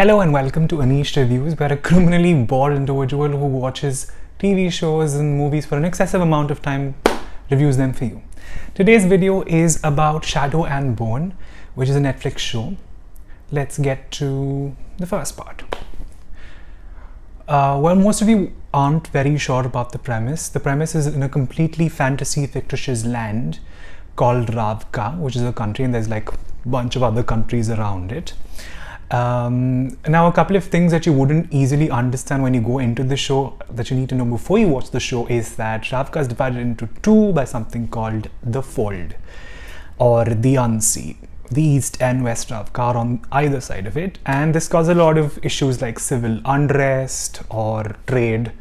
Hello and welcome to Anish Reviews, where a criminally bored individual who watches TV shows and movies for an excessive amount of time reviews them for you. Today's video is about Shadow and Bone, which is a Netflix show. Let's get to the first part. Well, most of you aren't very sure about the premise. The premise is in a completely fantasy fictitious land called Ravka, which is a country, and there's like a bunch of other countries around it. Now, a couple of things that you wouldn't easily understand when you go into the show that you need to know before you watch the show is that Ravka is divided into two by something called the Fold or the Unsea. The East and West Ravka are on either side of it, and this causes a lot of issues like civil unrest or trade,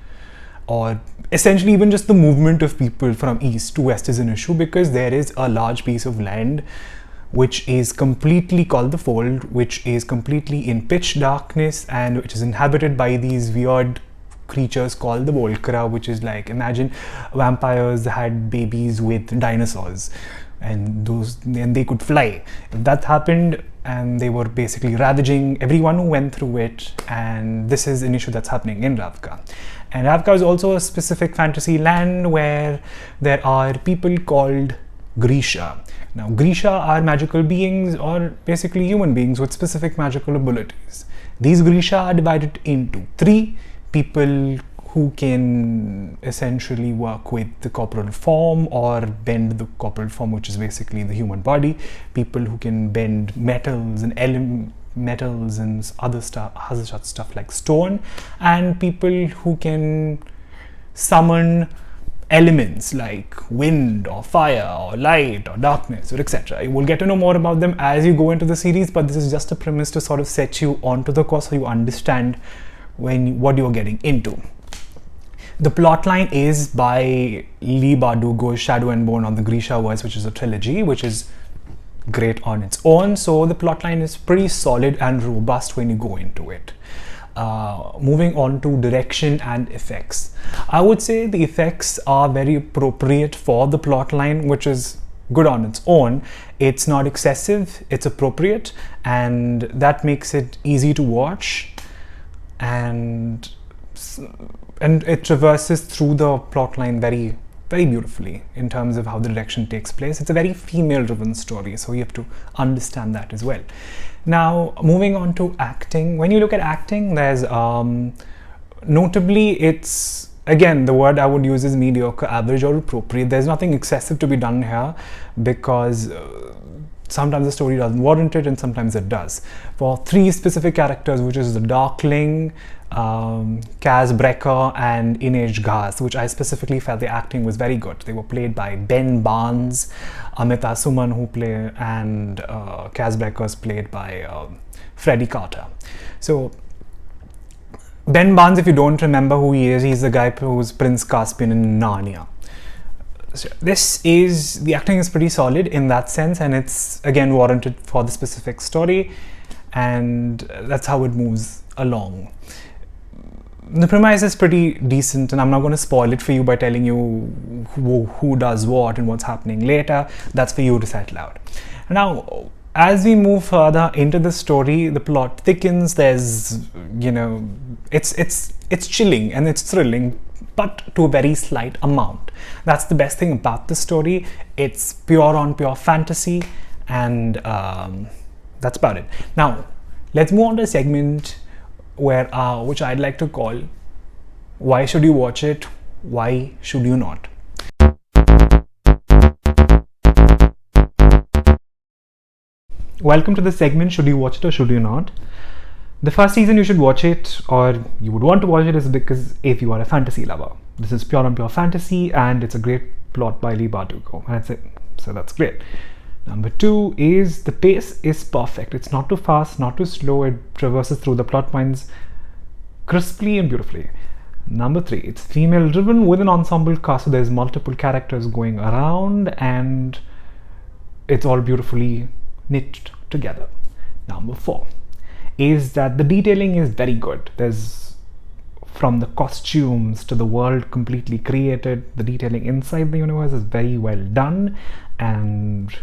or essentially even just the movement of people from East to West is an issue because there is a large piece of land which is completely called the Fold, which is completely in pitch darkness and which is inhabited by these weird creatures called the Volcra, which is like, imagine vampires had babies with dinosaurs and they could fly. If that happened, and they were basically ravaging everyone who went through it, and this is an issue that's happening in Ravka. And Ravka is also a specific fantasy land where there are people called Grisha. Now, Grisha are magical beings or basically human beings with specific magical abilities. These Grisha are divided into three: people who can essentially work with the corporal form or bend the corporal form, which is basically the human body, people who can bend metals and metals and other stuff like stone, and people who can summon elements like wind or fire or light or darkness or etc. You will get to know more about them as you go into the series, but this is just a premise to sort of set you onto the course so you understand what you're getting into. The plotline is by Lee Bardugo's Shadow and Bone on the Grisha Verse, which is a trilogy, which is great on its own. So the plotline is pretty solid and robust when you go into it. Moving on to direction and effects. I would say the effects are very appropriate for the plotline, which is good on its own. It's not excessive, it's appropriate, and that makes it easy to watch, and it traverses through the plotline very, very beautifully in terms of how the direction takes place. It's a very female-driven story, so you have to understand that as well. Now, moving on to acting. When you look at acting, there's notably, it's, again, the word I would use is mediocre, average, or appropriate. There's nothing excessive to be done here because sometimes the story doesn't warrant it and sometimes it does. For three specific characters, which is the Darkling, Kaz Brecker, and Inej Ghas, which I specifically felt the acting was very good. They were played by Ben Barnes, Amita Suman and Kaz Brecker is played by Freddie Carter. So Ben Barnes, if you don't remember who he is, he's the guy who's Prince Caspian in Narnia. So the acting is pretty solid in that sense, and it's again warranted for the specific story, and that's how it moves along. The premise is pretty decent, and I'm not going to spoil it for you by telling you who does what and what's happening later. That's for you to settle out. Now, as we move further into the story, the plot thickens. There's, it's chilling and it's thrilling, but to a very slight amount. That's the best thing about the story. It's pure fantasy, and that's about it. Now, let's move on to a segment which I'd like to call "Why should you watch it? Why should you not?" Welcome to the segment "Should you watch it or should you not?" The first reason you should watch it, or you would want to watch it, is because if you are a fantasy lover. This is pure fantasy, and it's a great plot by Lee Bardugo, and that's it. So that's great. Number two is the pace is perfect. It's not too fast, not too slow. It traverses through the plot lines crisply and beautifully. Number three, it's female driven with an ensemble cast, so there's multiple characters going around and it's all beautifully knit together. Number four is that the detailing is very good. There's, from the costumes to the world completely created, the detailing inside the universe is very well done, and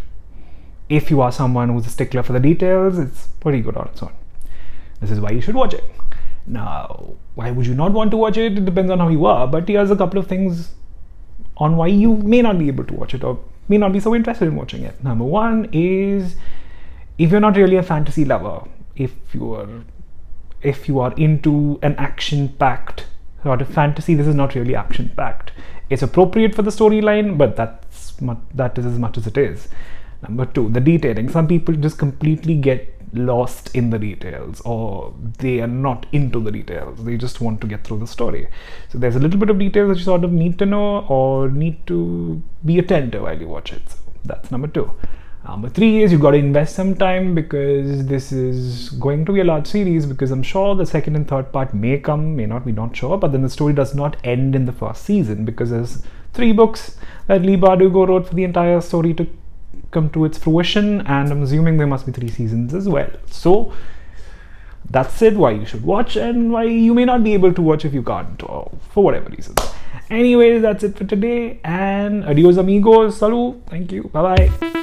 if you are someone who's a stickler for the details, it's pretty good on its own. This is why you should watch it. Now, why would you not want to watch it? It depends on how you are, but here's a couple of things on why you may not be able to watch it or may not be so interested in watching it. Number one is, if you're not really a fantasy lover, if you are into an action-packed sort of fantasy, this is not really action-packed. It's appropriate for the storyline, but that is as much as it is. Number two, the detailing. Some people just completely get lost in the details, or they are not into the details. They just want to get through the story. So there's a little bit of details that you sort of need to know or need to be attentive while you watch it. So that's number two. Number three is, you've got to invest some time, because this is going to be a large series, because I'm sure the second and third part may come, may not, we're not sure, but then the story does not end in the first season, because there's 3 books that Leigh Bardugo wrote for the entire story to come to its fruition, and I'm assuming there must be 3 seasons as well. So that's it, why you should watch and why you may not be able to watch if you can't, or for whatever reasons. Anyways, that's it for today, and adios amigos, salut, thank you, bye bye.